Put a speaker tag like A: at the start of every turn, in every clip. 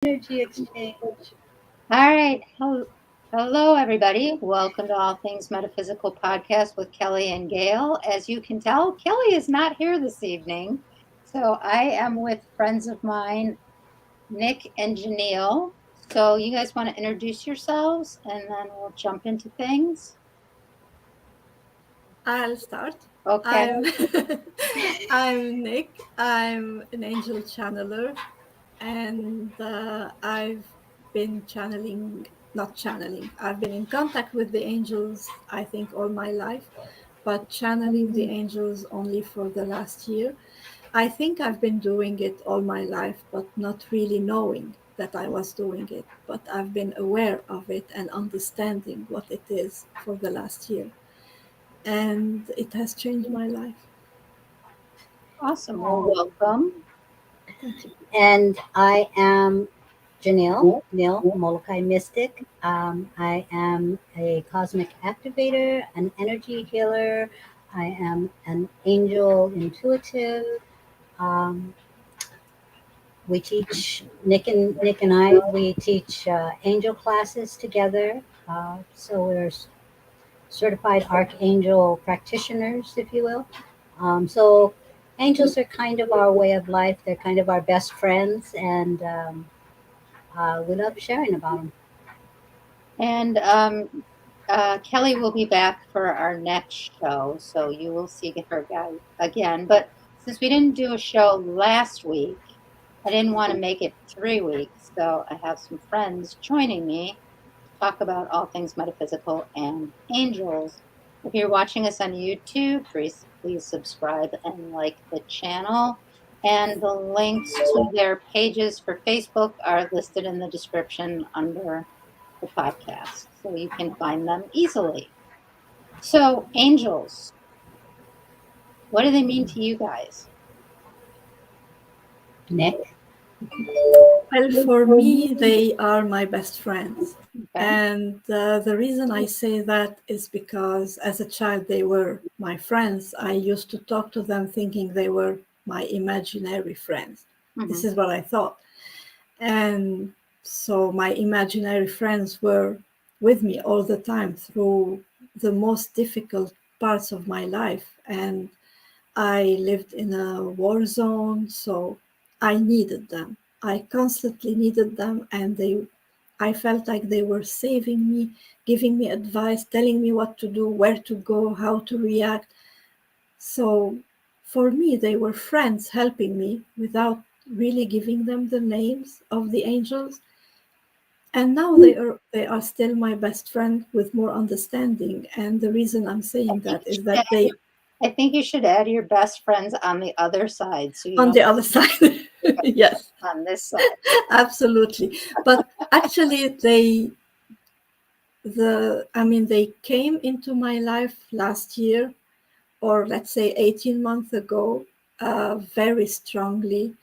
A: Energy exchange.
B: All right. Hello, everybody. Welcome to All Things Metaphysical podcast with Kellie and Gail. As you can tell, Kellie is not here this evening. So I am with friends of mine, Nick and Janelle. So you guys want to introduce yourselves and then we'll jump into things?
C: I'll start.
B: Okay.
C: I'm I'm Nick. I'm an angel channeler, and I've been channeling, not channeling. I've been in contact with the angels, I think, all my life, but channeling the angels only for the last year. I think I've been doing it all my life, but not really knowing that I was doing it. But I've been aware of it and understanding what it is for the last year, and it has changed my life.
B: Awesome. Well, welcome.
C: Thank you.
A: And I am Janelle, Nil, Molokai Mystic. I am a cosmic activator, an energy healer. I am an angel intuitive. Um, we teach Nick and I. We teach angel classes together. So we're certified archangel practitioners, if you will. So angels are kind of our way of life. They're kind of our best friends, and we love sharing about them.
B: And Kellie will be back for our next show, so you will see her guy again. But since we didn't do a show last week, I didn't want to make it 3 weeks, so I have some friends joining me to talk about all things metaphysical and angels. If you're watching us on YouTube, please subscribe and like the channel. And the links to their pages for Facebook are listed in the description under the podcast, so you can find them easily. So, angels, what do they mean to you guys?
A: Nick,
C: Well, for me, they are my best friends.
B: Okay.
C: And the reason I say that is because as a child, they were my friends. I used to talk to them thinking they were my imaginary friends. This
B: Mm-hmm.
C: is what I thought. And so my imaginary friends were with me all the time through the most difficult parts of my life. And I lived in a war zone, so I needed them. I constantly needed them, and I felt like they were saving me, giving me advice, telling me what to do, where to go, how to react. So for me, they were friends helping me without really giving them the names of the angels. And now they are still my best friend with more understanding. And the reason I'm
B: I
C: saying
B: think
C: that
B: you
C: is
B: should
C: that
B: add
C: they
B: your, I think you should add your best friends on the other side, so you
C: on
B: don't
C: the other side. Yes,
B: on this side.
C: absolutely. But actually they came into my life last year, or let's say 18 months ago, very strongly,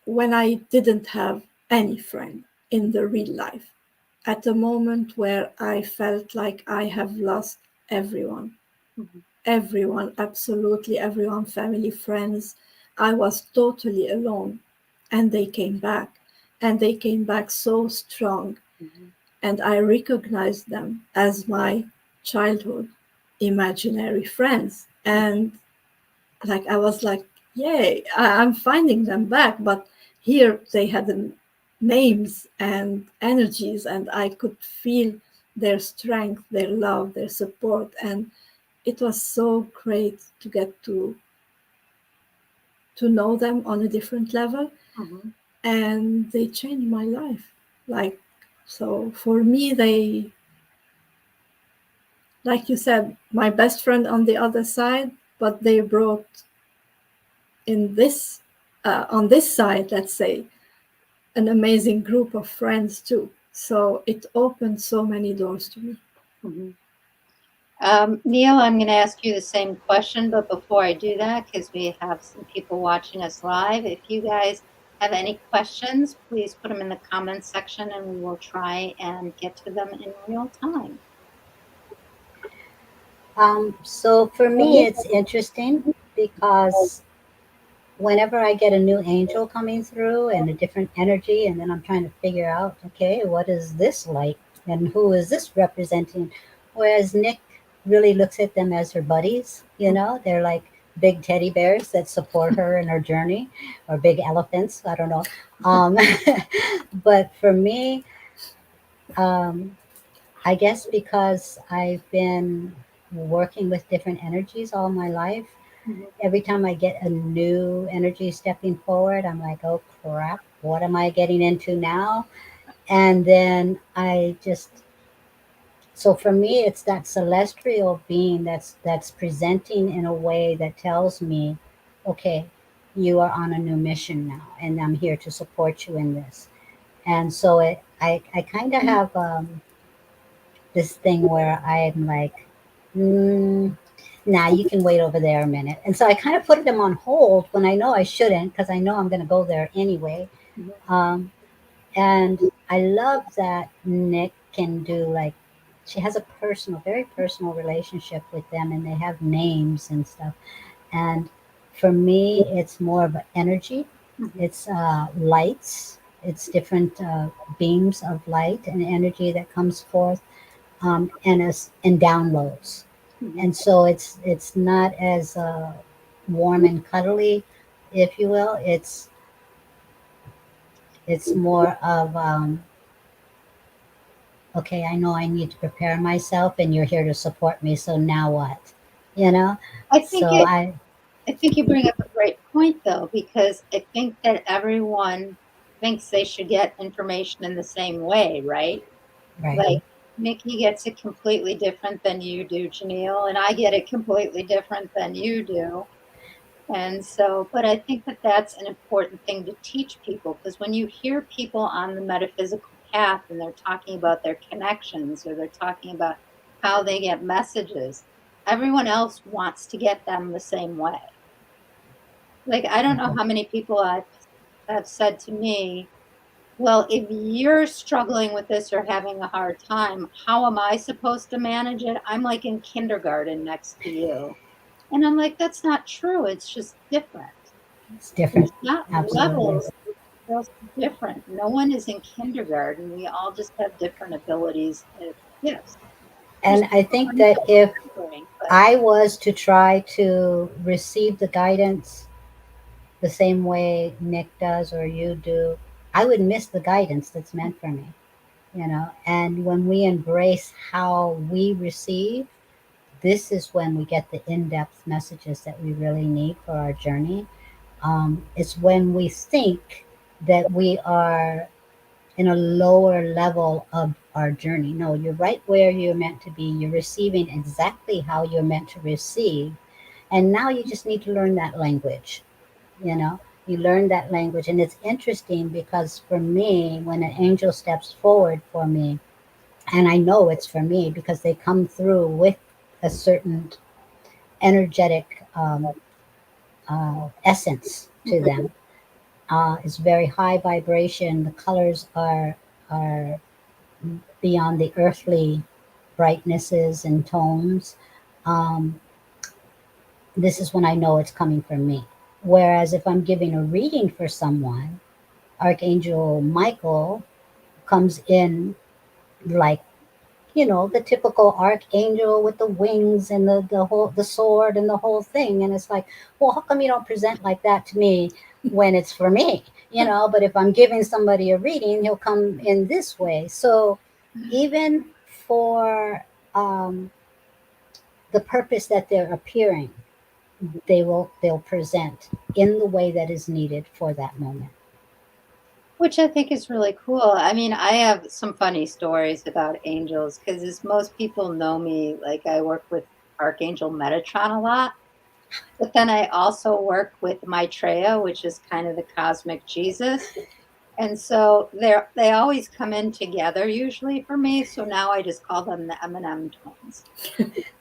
C: when I didn't have any friend in the real life, at a moment where I felt like I have lost everyone.
B: Mm-hmm.
C: Everyone, absolutely everyone, family, friends. I was totally alone. And they came back. And they came back so strong.
B: Mm-hmm.
C: And I recognized them as my childhood imaginary friends. And like I was like, yay, I'm finding them back. But here they had names and energies, and I could feel their strength, their love, their support. And it was so great to get to know them on a different level,
B: Mm-hmm.
C: and they changed my life. Like, so for me, they, like you said, my best friend on the other side, but they brought in this on this side, let's say, an amazing group of friends too. So it opened so many doors to me.
B: Mm-hmm. Neil, I'm going to ask you the same question, but before I do that, because we have some people watching us live, if you guys have any questions, please put them in the comments section and we will try and get to them in real time.
A: so for me, it's interesting because whenever I get a new angel coming through and a different energy, and then I'm trying to figure out, okay, what is this like? And who is this representing? Whereas Nick really looks at them as her buddies, they're like big teddy bears that support her in her journey, or big elephants, I don't know. Um, but for me, um, I guess because I've been working with different energies all my life,
B: Mhm.
A: every time I get a new energy stepping forward, I'm like, oh crap, what am I getting into now? And then so for me, it's that celestial being that's presenting in a way that tells me, okay, you are on a new mission now, and I'm here to support you in this. And so I kind of have this thing where I'm like, mm, nah, you can wait over there a minute. And so I kind of put them on hold when I know I shouldn't, because I know I'm going to go there anyway.
B: Mhm.
A: Um, and I love that Nick can do like, she has a very personal relationship with them, and they have names and stuff. And for me, it's more of an energy.
B: Mhm.
A: It's lights. It's different beams of light and energy that comes forth, and downloads.
B: Mhm.
A: And so it's not as warm and cuddly, if you will. It's more of, okay, I know I need to prepare myself, and you're here to support me. So now what? You know.
B: I think
A: So
B: it
A: I
B: I think you bring up a great point though, because I think that everyone thinks they should get information in the same way, right?
A: right.
B: Like Nikki gets it completely different than you do, Janelle, and I get it completely different than you do. And so, but I think that that's an important thing to teach people, because when you hear people on the metaphysical path and they're talking about their connections, or they're talking about how they get messages, everyone else wants to get them the same way. Like, I don't know how many people have said to me, well, if you're struggling with this or having a hard time, how am I supposed to manage it? I'm like in kindergarten next to you. And I'm like, that's not true. It's just different.
A: It's different.
B: It's not
A: Absolutely.
B: levels, it's just different. No one is in kindergarten. We all just have different abilities and gifts. There's
A: And I think
B: one
A: that if
B: thing, but
A: I was to try to receive the guidance the same way Nick does or you do, I would miss the guidance that's meant for me. And when we embrace how we receive, this is when we get the in depth messages that we really need for our journey. It's when we think that we are in a lower level of our journey. No, you're right where you're meant to be. You're receiving exactly how you're meant to receive. And now you just need to learn that language. You know, you learn that language. And it's interesting because for me, when an angel steps forward for me, and I know it's for me because they come through with a certain energetic essence to them. It's very high vibration. The colors are beyond the earthly brightnesses and tones. Um, this is when I know it's coming from me. Whereas if I'm giving a reading for someone, Archangel Michael comes in like, the typical archangel with the wings and the sword and the whole thing. And it's like, well, how come you don't present like that to me when it's for me? But if I'm giving somebody a reading, he'll come in this way. So even for the purpose that they're appearing, they'll present in the way that is needed for that moment.
B: which I think is really cool. I mean, I have some funny stories about angels because as most people know me, like I work with Archangel Metatron a lot. But then I also work with Maitreya, which is kind of the cosmic Jesus. And so they always come in together usually for me. So now I just call them the M&M twins.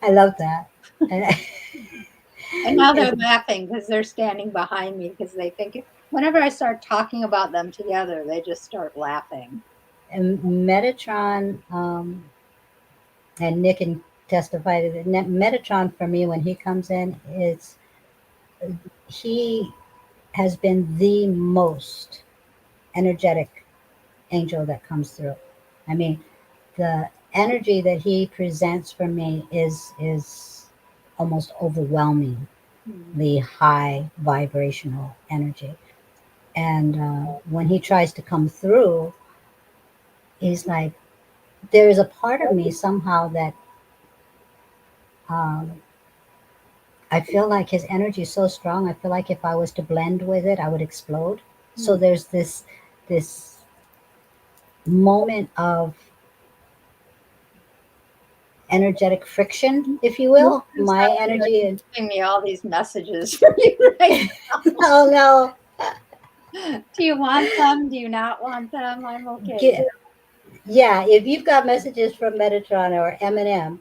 A: I love that. And
B: And now they're
A: it's,
B: laughing because they're standing behind me because they think whenever I start talking about them together, they just start laughing.
A: and Metatron, and Nick can testify to that. Metatron for me, when he comes in, he has been the most energetic angel that comes through. I mean, the energy that he presents for me is almost overwhelmingly high vibrational energy. And when he tries to come through, he's like, there is a part of me somehow that um, I feel like his energy is so strong. I feel like if I was to blend with it, I would explode. So there's this moment of energetic friction, if you
B: It
A: will.
B: sounds
A: My
B: like
A: energy
B: you're
A: and
B: giving me all these messages for you right
A: oh no,
B: now. Do you want them? Do you not want them? I'm okay with
A: Get, yeah. If you've got messages from Metatron or Eminem,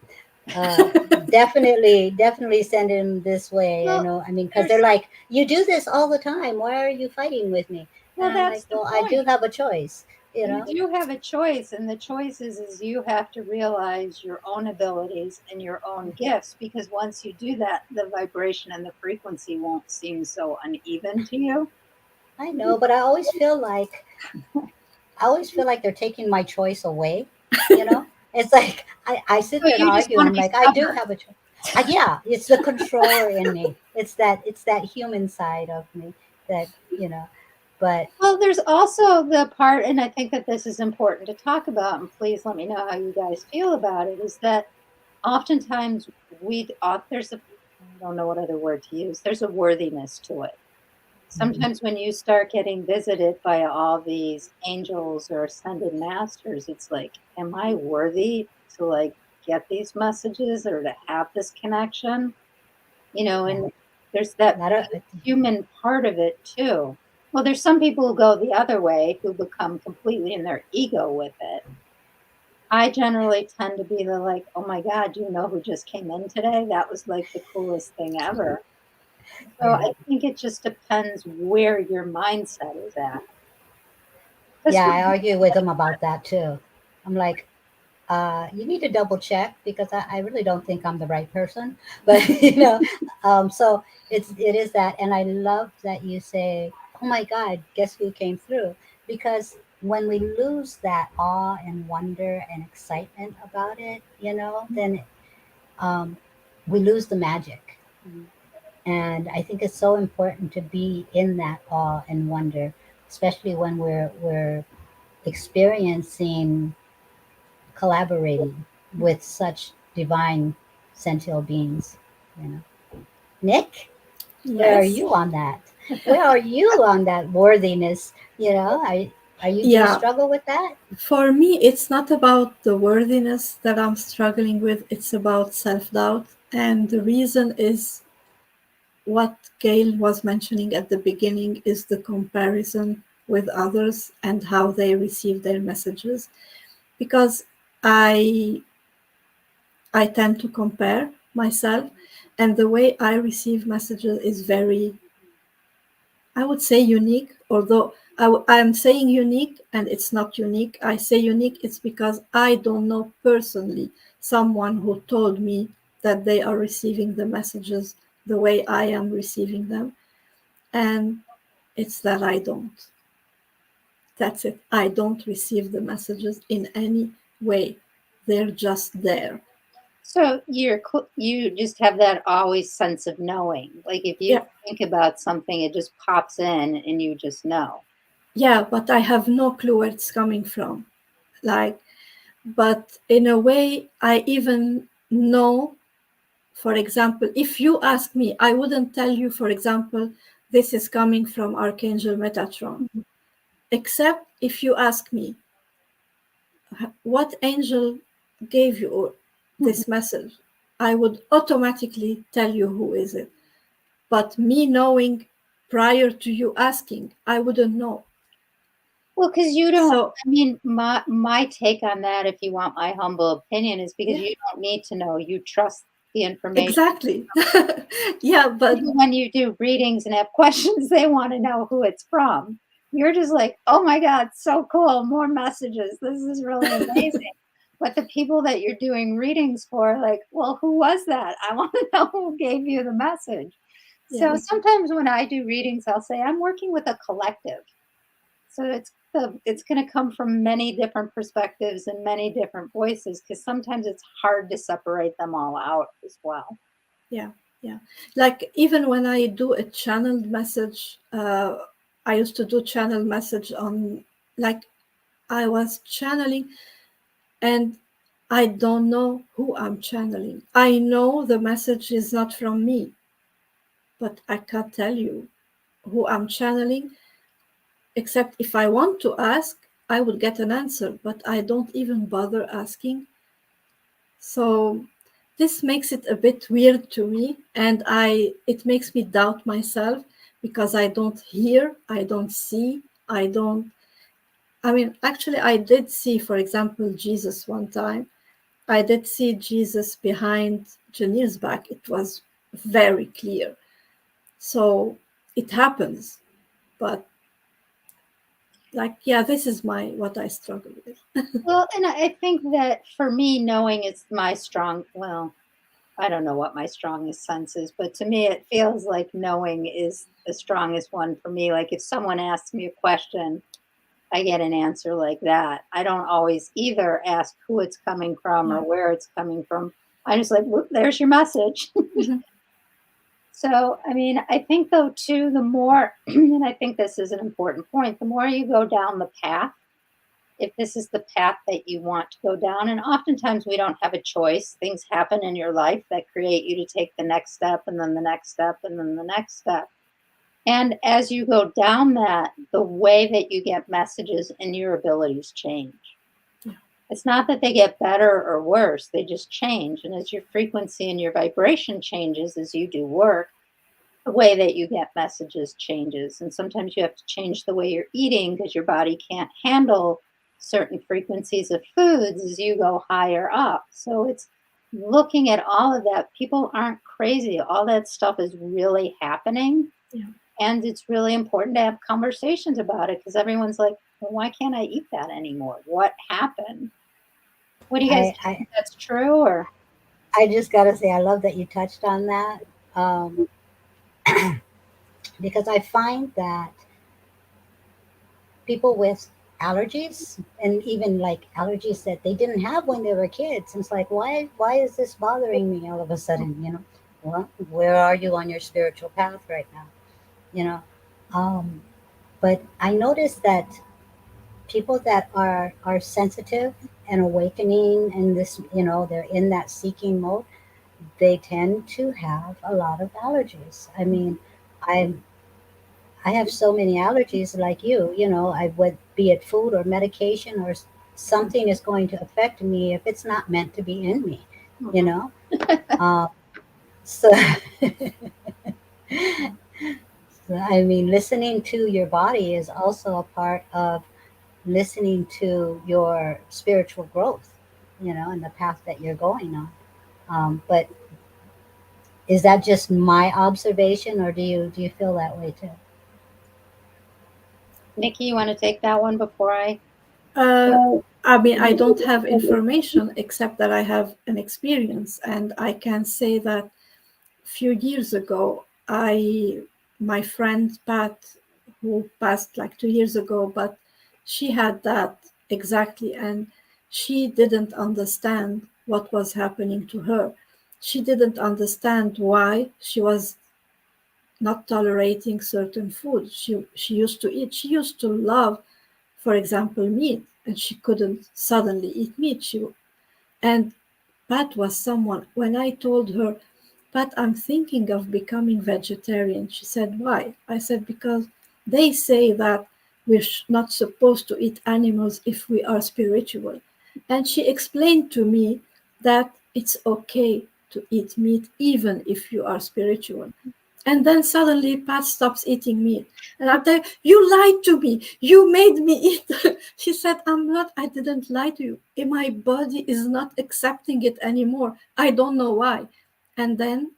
A: uh, definitely send him this way. I
B: Well,
A: know. I mean, because they're
B: there's
A: like, you do this all the time. Why are you fighting with me? And
B: well,
A: I'm like,
B: that's the
A: well, I do
B: point.
A: have a choice. You
B: You
A: know.
B: do have a choice, and the choice is you have to realize your own abilities and your own gifts, because once you do that, the vibration and the frequency won't seem so uneven to you.
A: I know, but I always feel like they're taking my choice away. You know, it's like I sit
B: So
A: there and
B: you just
A: argue, and
B: want
A: I'm
B: to be
A: like, I do
B: stubborn.
A: have a choice. Yeah, it's the controller in me. It's that human side of me that you know. But
B: Well, there's also the part, and I think that this is important to talk about, and please let me know how you guys feel about it, is that oftentimes there's a, I don't know what other word to use, there's a worthiness to it.
A: mhm,
B: Sometimes when you start getting visited by all these angels or ascended masters, it's like, am I worthy to like get these messages or to have this connection?
A: yeah,
B: And there's that
A: not a,
B: human part of it too. Well, there's some people who go the other way who become completely in their ego with it. I generally tend to be the like, oh my God, do you know who just came in today? That was like the coolest thing ever. So
A: yeah,
B: I think it just depends where your mindset is at. Because
A: yeah.
B: for
A: I
B: me,
A: argue with them about that too. I'm like, you need to double check because I really don't think I'm the right person. But so it is that, and I love that you say, "Oh my God, guess who came through?" Because when we lose that awe and wonder and excitement about it, then um, we lose the magic. And I think it's so important to be in that awe and wonder, especially when we're experiencing collaborating with such divine sentient beings. You know, Nick, where are
C: Yes.
A: you on that? Where are you on that worthiness? Do you
C: Yeah.
A: struggle with that?
C: For me, it's not about the worthiness that I'm struggling with, it's about self doubt. And the reason is what Gail was mentioning at the beginning is the comparison with others and how they receive their messages. Because I I tend to compare myself, and the way I receive messages is very, I would say, unique, although I'm saying unique and it's not unique. I say unique, it's because I don't know personally someone who told me that they are receiving the messages the way I am receiving them. And it's that I don't. That's it. I don't receive the messages in any way. They're just there.
B: so you just have that always sense of knowing. Like if you
C: Yeah,
B: think about something, it just pops in and you just know.
C: yeah, but I have no clue where it's coming from. Like, but in a way, I even know, for example, if you ask me, I wouldn't tell you, for example, this is coming from Archangel Metatron, except if you ask me, what angel gave you
B: Mhm.
C: this message? I would automatically tell you who is it. But me knowing prior to you asking, I wouldn't know.
B: Well, because you don't.
C: So,
B: I mean, my take on that, if you want my humble opinion, is because
C: yeah,
B: you don't need to know. You trust the information.
C: exactly. Yeah, but
B: Even when you do readings and have questions, they want to know who it's from. You're just like, oh my God, so cool, more messages. This is really amazing. But the people that you're doing readings for, like, well, who was that? I want to know who gave you the message. So sometimes when I do readings, I'll say I'm working with a collective. So it's going to come from many different perspectives and many different voices, because sometimes it's hard to separate them all out as well.
C: Yeah, yeah. Like even when I do a channeled message, I used to do channel message on, like, I was channeling and I don't know who I'm channeling. I know the message is not from me, but I can't tell you who I'm channeling, except if I want to ask, I would get an answer, but I don't even bother asking. So this makes it a bit weird to me, and it makes me doubt myself because I don't hear, I don't see, I don't. I mean, actually, I did see, for example, Jesus one time. I did see Jesus behind Janir's back. It was very clear. So it happens, but like, yeah, this is my what I struggle with.
B: Well, and I think that for me, knowing is my strong, well, I don't know what my strongest sense is, but to me, it feels like knowing is the strongest one for me. Like if someone asks me a question, I get an answer like that. I don't always either ask who it's coming from or
C: Yeah.
B: where it's coming from. I just like, whoop, there's your message.
C: Mhm.
B: So, I mean, I think though, too, the more, and I think this is an important point, the more you go down the path, if this is the path that you want to go down, and oftentimes we don't have a choice, things happen in your life that create you to take the next step and then the next step and then the next step. And as you go down that, the way that you get messages and your abilities change.
C: Yeah.
B: It's not that they get better or worse, they just change. And as your frequency and your vibration changes as you do work, the way that you get messages changes. And sometimes you have to change the way you're eating because your body can't handle certain frequencies of foods as you go higher up. So it's looking at all of that. People aren't crazy. All that stuff is really happening.
C: Yeah.
B: And it's really important to have conversations about it because everyone's like, well, why can't I eat that anymore? What happened? What do you guys
A: I, I,
B: think that's true? Or
A: I just got to say, I love that you touched on that, um, because I find that people with allergies, and even like allergies that they didn't have when they were kids, it's like, why is this bothering me all of a sudden? Well, where are you on your spiritual path right now? You know, um, but I noticed that people that are sensitive and awakening, and this, they're in that seeking mode, they tend to have a lot of allergies. I mean, I I have so many allergies like I would, be it food or medication or something is going to affect me if it's not meant to be in me, you
B: Mhm.
A: know. Uh, so, so, I mean, listening to your body is also a part of listening to your spiritual growth, and the path that you're going on. But is that just my observation, or do you feel that way too?
B: Nikki, you want to take that one before I?
C: Uh, I mean, I don't have information except that I have an experience, and I can say that a few years ago, my friend Pat, who passed like 2 years ago, but she had that exactly, and she didn't understand what was happening to her. She didn't understand why she was not tolerating certain food she used to eat. She used to love, for example, meat, and she couldn't suddenly eat meat. And Pat was someone, when I told her, Pat, I'm thinking of becoming vegetarian, she said, why? I said, because they say that we're not supposed to eat animals if we are spiritual. And she explained to me that it's okay to eat meat even if you are spiritual. And then suddenly Pat stops eating meat. And I tell you lied to me. You made me eat. She said, I didn't lie to you. My body is not accepting it anymore. I don't know why. And then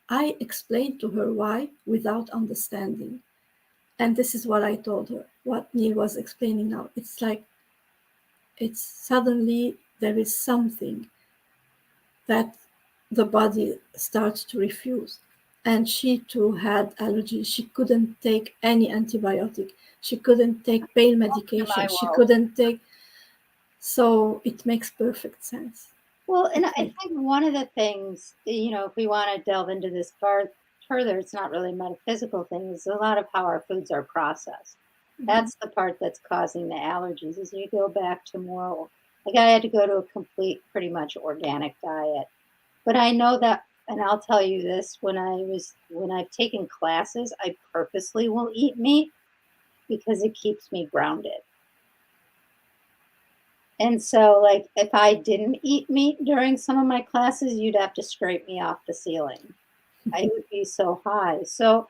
C: I explained to her why without understanding. And this is what I told her, what Neil was explaining now. It's like, it's suddenly there is something that the body starts to refuse. and she too had allergies. She couldn't take any antibiotic. She couldn't take pain
B: To my
C: medication. She
B: world.
C: couldn't take. So it makes perfect sense.
B: Well, and I
C: Okay.
B: think one of the things, if we want to delve into this further, it's not really a metaphysical thing. It's a lot of how our foods are processed.
C: Mhm.
B: That's the part that's causing the allergies. As you go back to more, like I had to go to a complete, pretty much organic diet. But I know that, and I'll tell you this: when I've taken classes, I purposely will eat meat because it keeps me grounded. And so, like, if I didn't eat meat during some of my classes, you'd have to scrape me off the ceiling. I would be so high. So,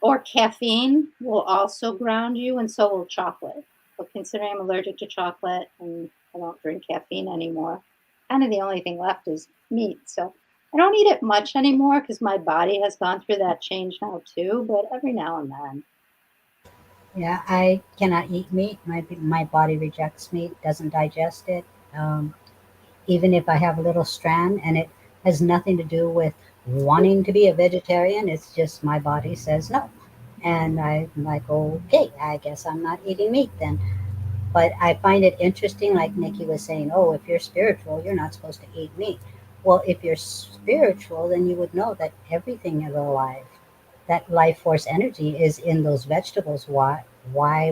B: or caffeine will also ground you, and so will chocolate. But considering I'm allergic to chocolate and I don't drink caffeine anymore, kind of the only thing left is meat. So, I don't eat it much anymore because my body has gone through that change now too, but every now and then.
A: Yeah, I cannot eat meat. My body rejects meat, doesn't digest it. Um, Even if I have a little strand, and it has nothing to do with wanting to be a vegetarian. It's just my body says no. And I'm like, okay, I guess I'm not eating meat then. But I find it interesting, like Nikki was saying, oh, if you're spiritual, you're not supposed to eat meat. Well, if you're spiritual, then you would know that everything is alive. That life force energy is in those vegetables. Why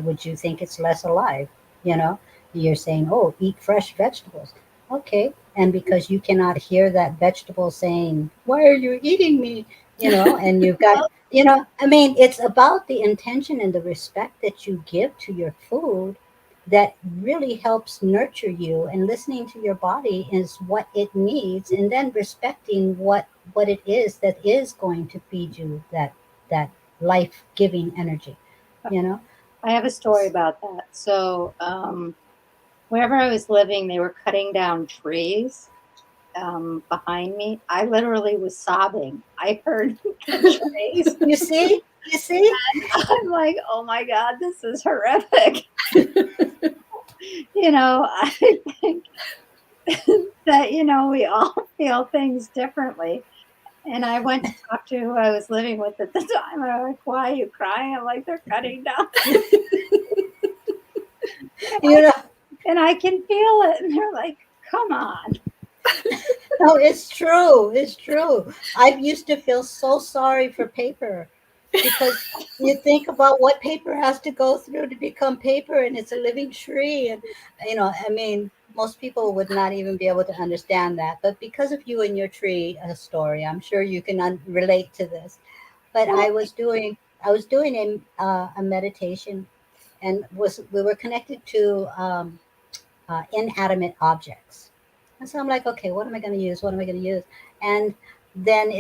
A: would you think it's less alive? You know, you're saying, oh, eat fresh vegetables. Okay. And because you cannot hear that vegetable saying, why are you eating me? And you've got, I mean, it's about the intention and the respect that you give to your food that really helps nurture you, and listening to your body is what it needs, and then respecting what it is that is going to feed you that life-giving energy you know
B: I have a story about that. So, wherever I was living, they were cutting down trees behind me. I literally was sobbing. I heard the trees.
A: you see
B: I'm like, oh my God, this is horrific. I think that, we all feel things differently. And I went to talk to who I was living with at the time. And I'm like, why are you crying? I'm like, they're cutting down. And
A: you know
B: I can feel it. And they're like, come on.
A: no, it's true. I used to feel so sorry for paper, because you think about what paper has to go through to become paper, and it's a living tree. And I mean, most people would not even be able to understand that, but because of you and your tree story, I'm sure you can relate to this. But I was doing a meditation, and we were connected to inanimate objects. And so I'm like, okay, what am I going to use? What am I going to use? And then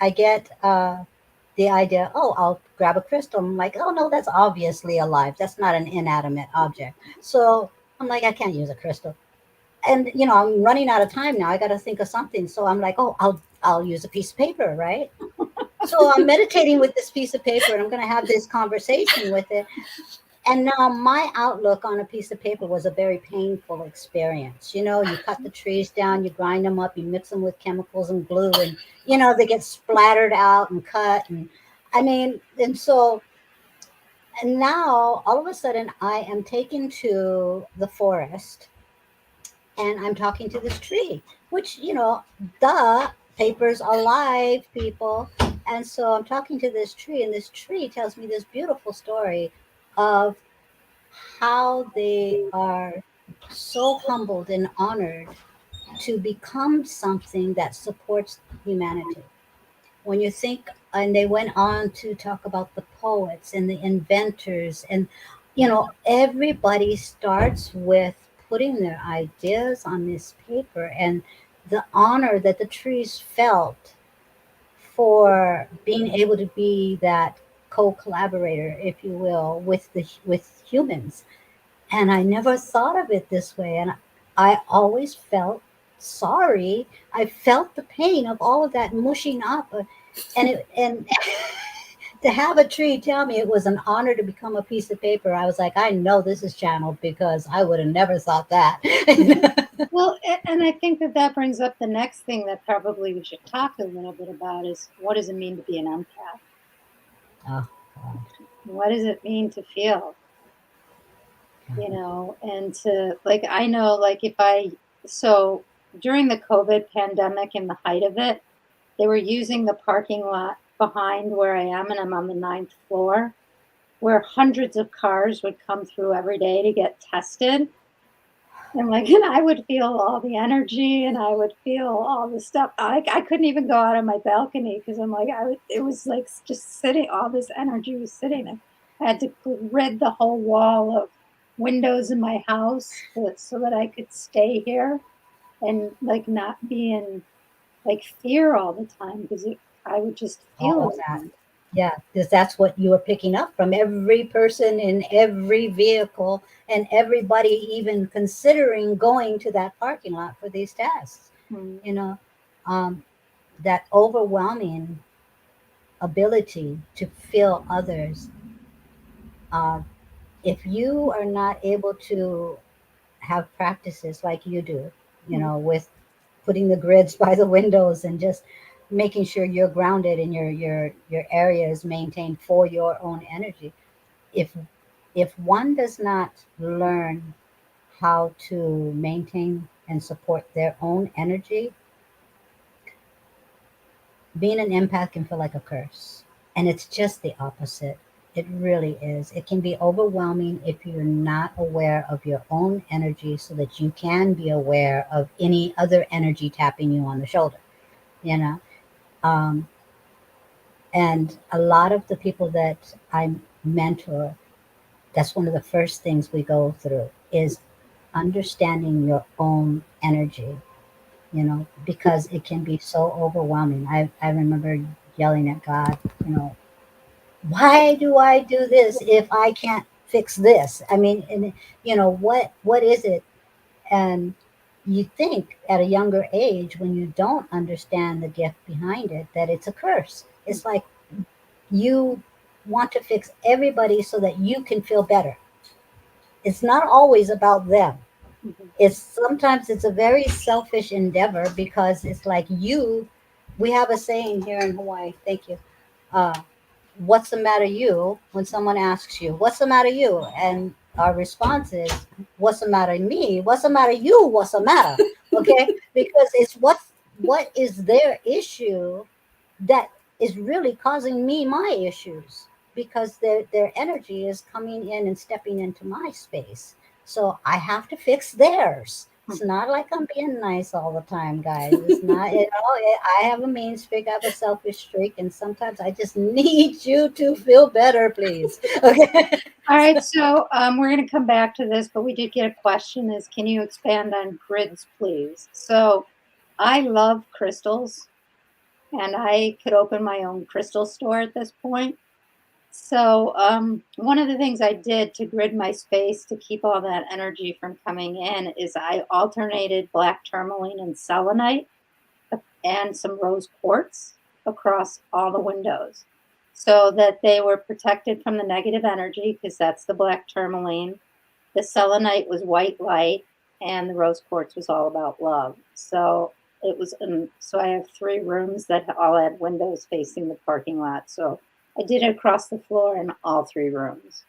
A: I get the idea, oh, I'll grab a crystal. I'm like, oh, no, that's obviously alive. That's not an inanimate object. So I'm like, I can't use a crystal. And, I'm running out of time now. I got to think of something. So I'm like, oh, I'll use a piece of paper, right? So I'm meditating with this piece of paper, and I'm going to have this conversation with it. And now my outlook on a piece of paper was a very painful experience. You cut the trees down, you grind them up, you mix them with chemicals and glue, and they get splattered out and cut. And I mean, and so, and now all of a sudden I am taken to the forest, and I'm talking to this tree, which, the paper's alive, people. And so I'm talking to this tree, and this tree tells me this beautiful story of how they are so humbled and honored to become something that supports humanity. When you think, and they went on to talk about the poets and the inventors, and everybody starts with putting their ideas on this paper, and the honor that the trees felt for being able to be that co-collaborator, if you will, with humans. And I never thought of it this way. And I always felt sorry. I felt the pain of all of that mushing up. And To have a tree tell me it was an honor to become a piece of paper, I was like, I know this is channeled because I would have never thought that.
B: Well, and I think that that brings up the next thing that probably we should talk a little bit about is what does it mean to be an empath?
A: Oh, God.
B: What does it mean to feel? You know, and to like, I know, like, so during the COVID pandemic and the height of it, they were using the parking lot behind where I am, and I'm on the ninth floor, where hundreds of cars would come through every day to get tested. And like, and I would feel all the energy and I would feel all the stuff. I couldn't even go out on my balcony because I'm like, it was like just sitting, all this energy was sitting there. I had to rid the whole wall of windows in my house so that I could stay here and like not be in like fear all the time because I would just feel
A: All of that.
B: everything.
A: Yeah, because that's what you were picking up from every person in every vehicle and everybody even considering going to that parking lot for these tests.
B: Mm,
A: You know, um, that overwhelming ability to feel others. Uh, if you are not able to have practices like you do,
B: mm,
A: with putting the grids by the windows and just making sure you're grounded and your area is maintained for your own energy. If one does not learn how to maintain and support their own energy, being an empath can feel like a curse. And it's just the opposite. It really is. It can be overwhelming if you're not aware of your own energy so that you can be aware of any other energy tapping you on the shoulder, you know? Um, and a lot of the people that I mentor, that's one of the first things we go through is understanding your own energy, because it can be so overwhelming. I remember yelling at God, why do I do this if I can't fix this? I mean, and what is it? And you think at a younger age, when you don't understand the gift behind it, that it's a curse. It's like you want to fix everybody so that you can feel better. It's not always about them.
B: mhm.
A: It's a very selfish endeavor because it's like we have a saying here in Hawaii. Thank you. Uh, what's the matter you, when someone asks you what's the matter you, and our response is, what's the matter me, what's the matter you, what's the matter? Okay, because it's what is their issue that is really causing me my issues, because their energy is coming in and stepping into my space, so I have to fix theirs. It's not like I'm being nice all the time, guys. It's not, I have a mean streak, I have a selfish streak, and sometimes I just need you to feel better, please. Okay.
B: All right, so we're going to come back to this, but we did get a question is, can you expand on grids, please? So I love crystals, and I could open my own crystal store at this point. So one of the things I did to grid my space to keep all that energy from coming in is I alternated black tourmaline and selenite and some rose quartz across all the windows so that they were protected from the negative energy because that's the black tourmaline. The selenite was white light, and the rose quartz was all about love. So it was, so I have 3 rooms that all had windows facing the parking lot. So I did it across the floor in all 3 rooms.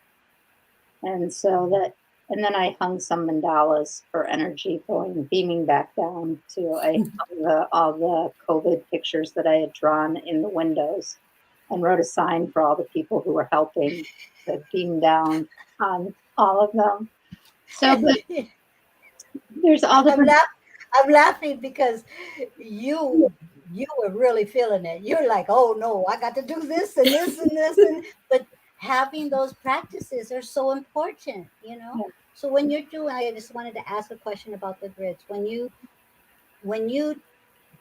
B: And so that, and then I hung some mandalas for energy going, beaming back down to, I hung all the COVID pictures that I had drawn in the windows and wrote a sign for all the people who were helping to beam down on all of them. So, but there's all
A: I'm
B: different.
A: laugh I'm laughing because you were really feeling it. You're like, oh no, I got to do this and this and this, and but having those practices are so important.
B: Yeah.
A: So when you're doing, I just wanted to ask a question about the grids. When you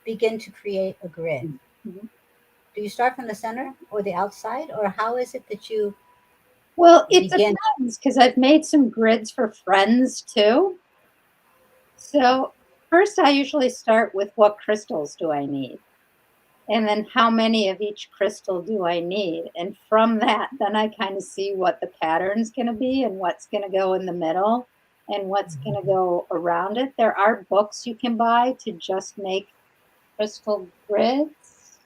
A: begin to create a grid,
B: Mhm.
A: do you start from the center or the outside, or how is it that you
B: Well, it
A: begin?
B: depends because I've made some grids for friends too. So first, I usually start with what crystals do I need? And then how many of each crystal do I need? And from that, then I kind of see what the pattern's going to be and what's going to go in the middle and what's going to go around it. There are books you can buy to just make crystal grids.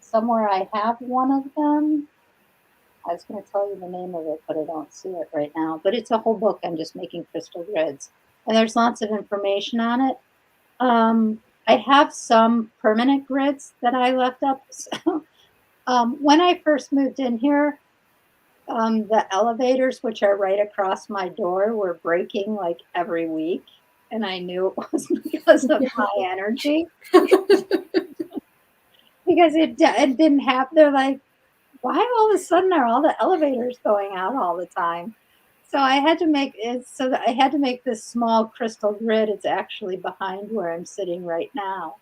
B: Somewhere I have one of them. I was going to tell you the name of it, but I don't see it right now. But it's a whole book on just making crystal grids. And there's lots of information on it. I have some permanent grids that I left up. So, when I first moved in here, the elevators, which are right across my door, were breaking like every week. And I knew it was because of my energy. Because it didn't have, they're like, why all of a sudden are all the elevators going out all the time? So I had to make it so that I had to make this small crystal grid. It's actually behind where I'm sitting right now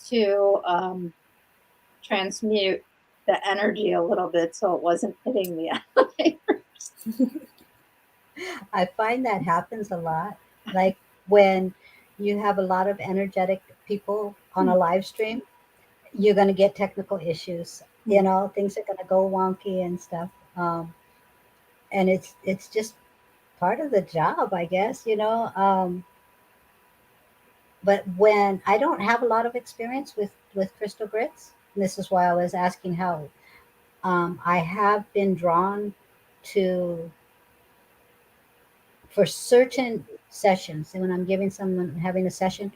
B: to transmute the energy a little bit so it wasn't hitting the elevators.
A: I find that happens a lot. Like when you have a lot of energetic people on a live stream, you're going to get technical issues. Things are going to go wonky and stuff. And it's just part of the job, I guess. But when I don't have a lot of experience with crystal grids, and this is why I was asking how. I have been drawn to for certain sessions, and when I'm giving someone having a session,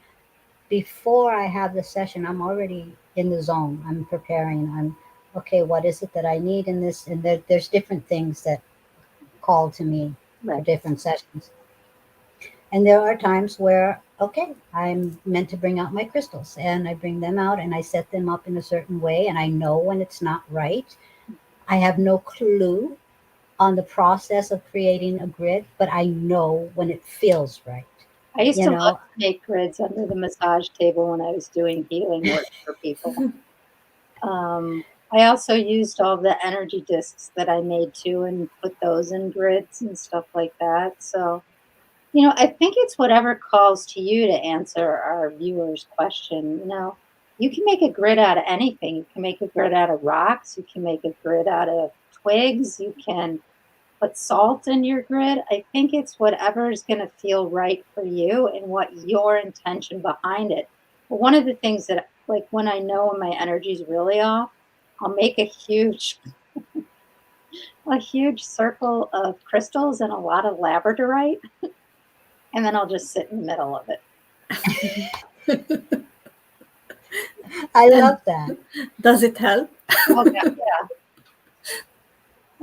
A: before I have the session, I'm already in the zone. I'm preparing. I'm okay. What is it that I need in this? And there's different things that call to me for different sessions. And there are times where, okay, I'm meant to bring out my crystals, and I bring them out and I set them up in a certain way, and I know when it's not right. I have no clue on the process of creating a grid, but I know when it feels right.
B: I used to love to make grids under the massage table when I was doing healing work for people. I also used all the energy discs that I made too and put those in grids and stuff like that. So, I think it's whatever calls to you to answer our viewers' question. You can make a grid out of anything. You can make a grid out of rocks. You can make a grid out of twigs. You can put salt in your grid. I think it's whatever is going to feel right for you and what your intention behind it. But one of the things that, like, when I know when my energy is really off, I'll make a huge circle of crystals and a lot of labradorite, and then I'll just sit in the middle of it.
A: I love that.
C: Does it help?
B: Oh, yeah.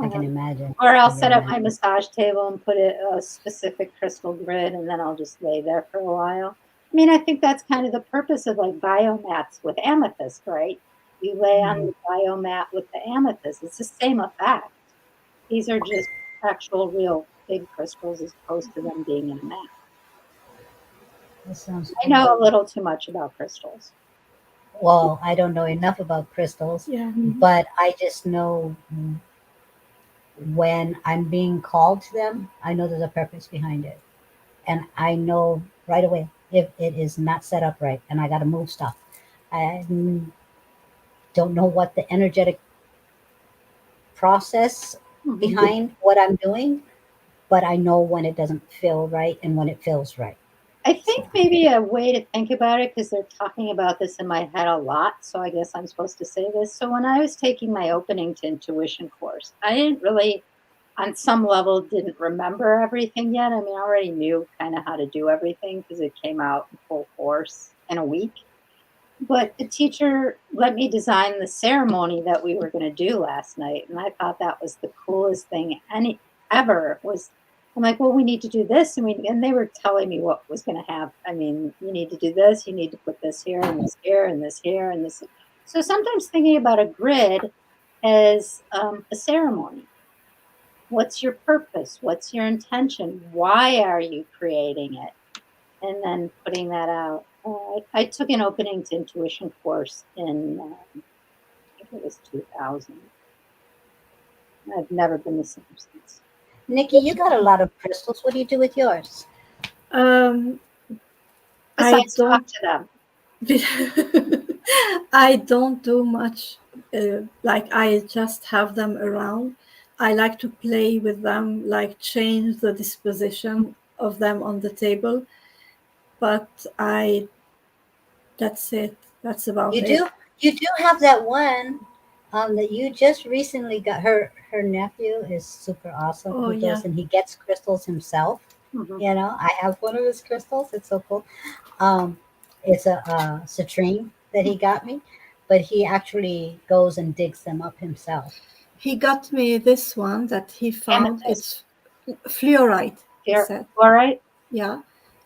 A: I can imagine.
B: Or I'll set up my massage table and put a specific crystal grid, and then I'll just lay there for a while. I mean, I think that's kind of the purpose of like biomats with amethyst, right? You lay on the biomat with the amethyst. It's the same effect. These are just actual, real big crystals as opposed to them being in a mat.
A: That sounds
B: I know a little too much about crystals.
A: Well, I don't know enough about crystals, but I just know when I'm being called to them, I know there's a purpose behind it. And I know right away if it is not set up right and I got to move stuff. I don't know what the energetic process behind what I'm doing, but I know when it doesn't feel right and when it feels right.
B: I think maybe a way to think about it, because they're talking about this in my head a lot, so I guess I'm supposed to say this. So when I was taking my opening to intuition course, I didn't really, on some level, didn't remember everything yet. I mean, I already knew kind of how to do everything because it came out in full force in a week. But the teacher let me design the ceremony that we were going to do last night, and I thought that was the coolest thing ever. I'm like, well, we need to do this, and they were telling me what was going to happen. I mean, you need to do this, you need to put this here, and this here, and this here, and this. So sometimes thinking about a grid as a ceremony. What's your purpose? What's your intention? Why are you creating it? And then putting that out. I took an opening to intuition course in, I think it was 2000. I've never been the same since.
A: Nikki, you got a lot of crystals. What do you do with yours?
B: Besides, talk to them.
C: I don't do much. Like I just have them around. I like to play with them, like change the disposition of them on the table. But I, that's it. That's about
A: You
C: it.
A: do have that one that you just recently got. Her nephew is super awesome.
C: Oh
A: He
C: yeah,
A: goes and he gets crystals himself.
B: Mhm.
A: You know, I have one of his crystals. It's so cool. Um, it's a citrine that he got me, but he actually goes and digs them up himself.
C: he got me this one that he found.
B: Amethyst.
C: It's fluorite. He
B: Here,
C: said,
B: all right.
C: yeah,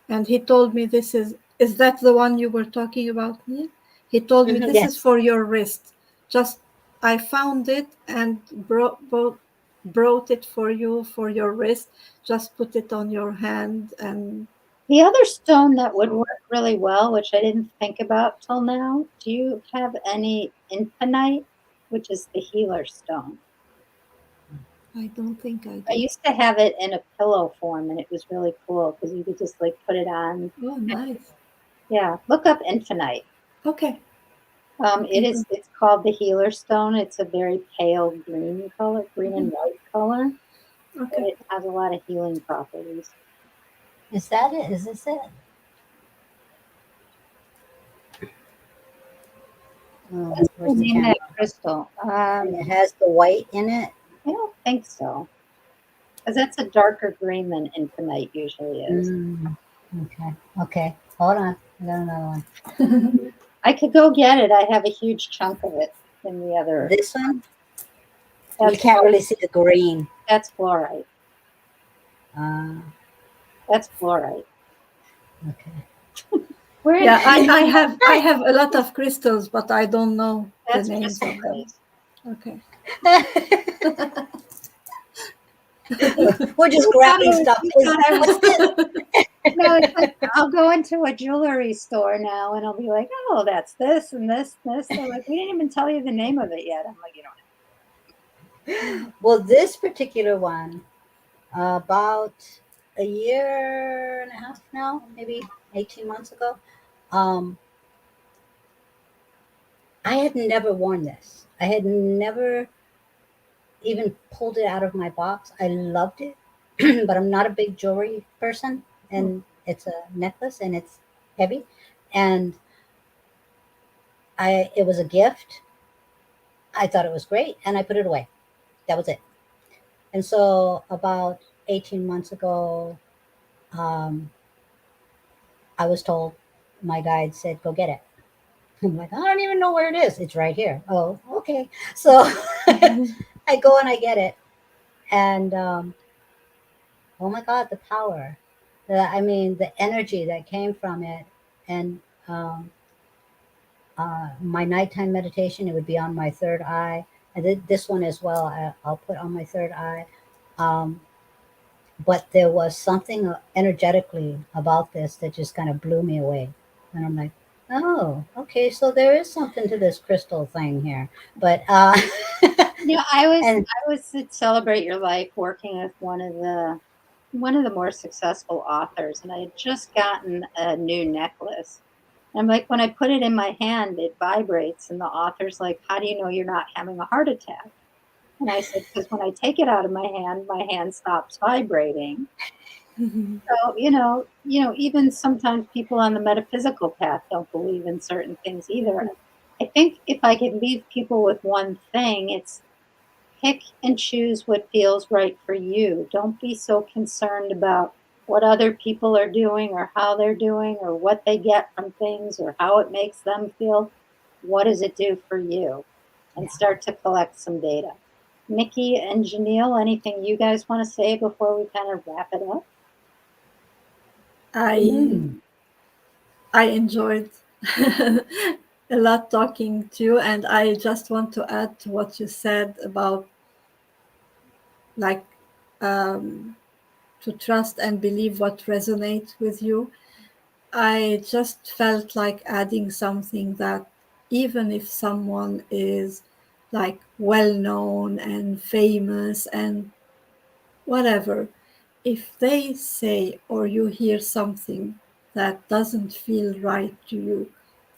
C: and he told me this is that the one you were talking about, Neil? He told me
A: Mhm,
C: this is
A: yes.
C: for your wrist. Just I found it and brought it for you for your wrist. Just put it on your hand and
B: The other stone that would work really well, which I didn't think about till now, do you have any infinite, which is the healer stone?
C: I don't think I
B: I
C: do.
B: used to have it in a pillow form, and it was really cool because you could just like put it on.
C: Oh, nice.
B: Yeah, look up infinite.
C: Okay.
B: It
C: Okay.
B: is.
C: Good.
B: It's called the healer stone. It's a very pale green color, green and white color, but
C: Okay.
B: it has a lot of healing properties.
A: Is that it? Is this it?
B: What's the
A: Where's the
B: name of that
A: camera?
B: crystal?
A: And it has the white in it.
B: I don't think so, because that's a darker green than infinite usually is.
A: Mm, okay. Okay. Hold on. I got another one.
B: I could go get it. I have a huge chunk of it in the other.
A: This one, you
B: That's
A: can't really see the green.
B: that's fluorite.
A: Uh,
B: That's fluorite.
A: okay.
B: Where
C: Yeah, I have a lot of crystals, but I don't know the
B: that's
C: names of them.
B: crystallite.
C: Okay.
A: We're just
B: You thought
A: grabbing
B: I was,
A: stuff.
B: you
A: Is
B: thought I was,
A: what's this?
B: no, it's like I'll go into a jewelry store now and I'll be like, oh, that's this and this and this. They're like, we didn't even tell you the name of it yet. I'm like, you don't
A: Well, this particular one, about a year and a half now, maybe 18 months ago, um, I had never worn this. I had never even pulled it out of my box. I loved it, but I'm not a big jewelry person, and it's a necklace and it's heavy, and I it was a gift. I thought it was great, and I put it away. That was it. And so about 18 months ago, um, I was told my guide said, "Go get it." I'm like, I don't even know where it is. It's right here. Oh, okay. So I go and I get it, and oh my God, the power! I mean, the energy that came from it, and um, my nighttime meditation. It would be on my third eye. I did this one as well. I'll put on my third eye. Um, but there was something energetically about this that just kind of blew me away. And I'm like, oh, okay, so there is something to this crystal thing here. But
B: Yeah, I was
A: and
B: I was at Celebrate Your Life working with one of the more successful authors, and I had just gotten a new necklace. I'm like, when I put it in my hand, it vibrates, and the author's like, "How do you know you're not having a heart attack?" And I said, "Because when I take it out of my hand stops vibrating." So, even sometimes people on the metaphysical path don't believe in certain things either. I think if I could leave people with one thing, it's pick and choose what feels right for you. Don't be so concerned about what other people are doing or how they're doing or what they get from things or how it makes them feel. What does it do for you? And
A: yeah.
B: start to collect some data. Nikki and Janelle, anything you guys want to say before we kind of wrap it up?
C: I
A: Mm.
C: I enjoyed a lot talking to you, and I just want to add to what you said about like um, to trust and believe what resonates with you. I just felt like adding something that even if someone is like well known and famous and whatever, if they say or you hear something that doesn't feel right to you,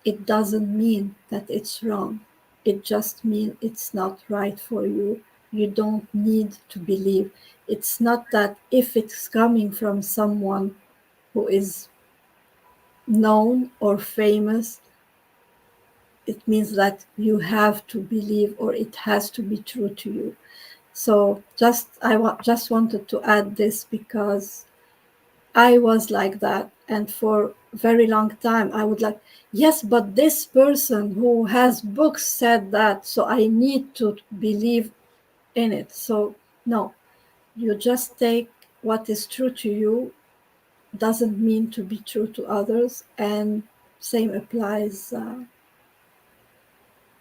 C: it doesn't mean that it's wrong. It just means it's not right for you. You don't need to believe. It's not that if it's coming from someone who is known or famous, it means that you have to believe or it has to be true to you. So just wanted to add this because I was like that, and for a very long time I would like, yes, but this person who has books said that, so I need to believe in it. So no, you just take what is true to you, doesn't mean to be true to others, and same applies.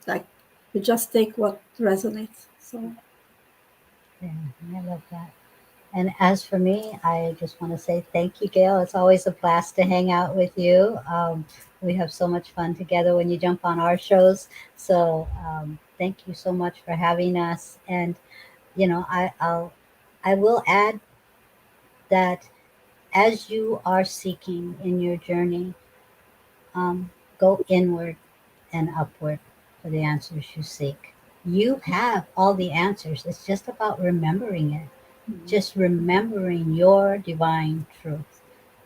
C: Like you just take what resonates. So
A: Yeah, I love that. And as for me, I just want to say thank you, Gail. It's always a blast to hang out with you. We have so much fun together when you jump on our shows. So thank you so much for having us. And I will add that as you are seeking in your journey, go inward and upward for the answers you seek. You have all the answers. It's just about remembering it. Just remembering your divine truth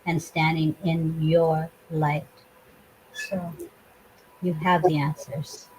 A: and standing in your light. So you have the answers.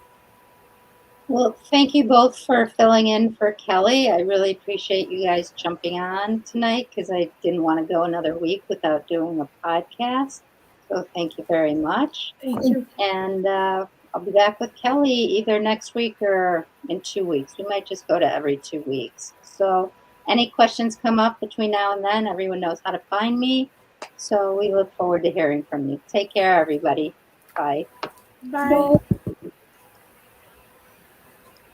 B: Well, thank you both for filling in for Kellie. I really appreciate you guys jumping on tonight because I didn't want to go another week without doing a podcast. So thank you very much.
C: thank you.
B: And I'll be back with Kellie either next week or in 2 weeks. We might just go to every 2 weeks. So any questions come up between now and then, everyone knows how to find me. So we look forward to hearing from you. Take care, everybody. Bye.
C: Bye.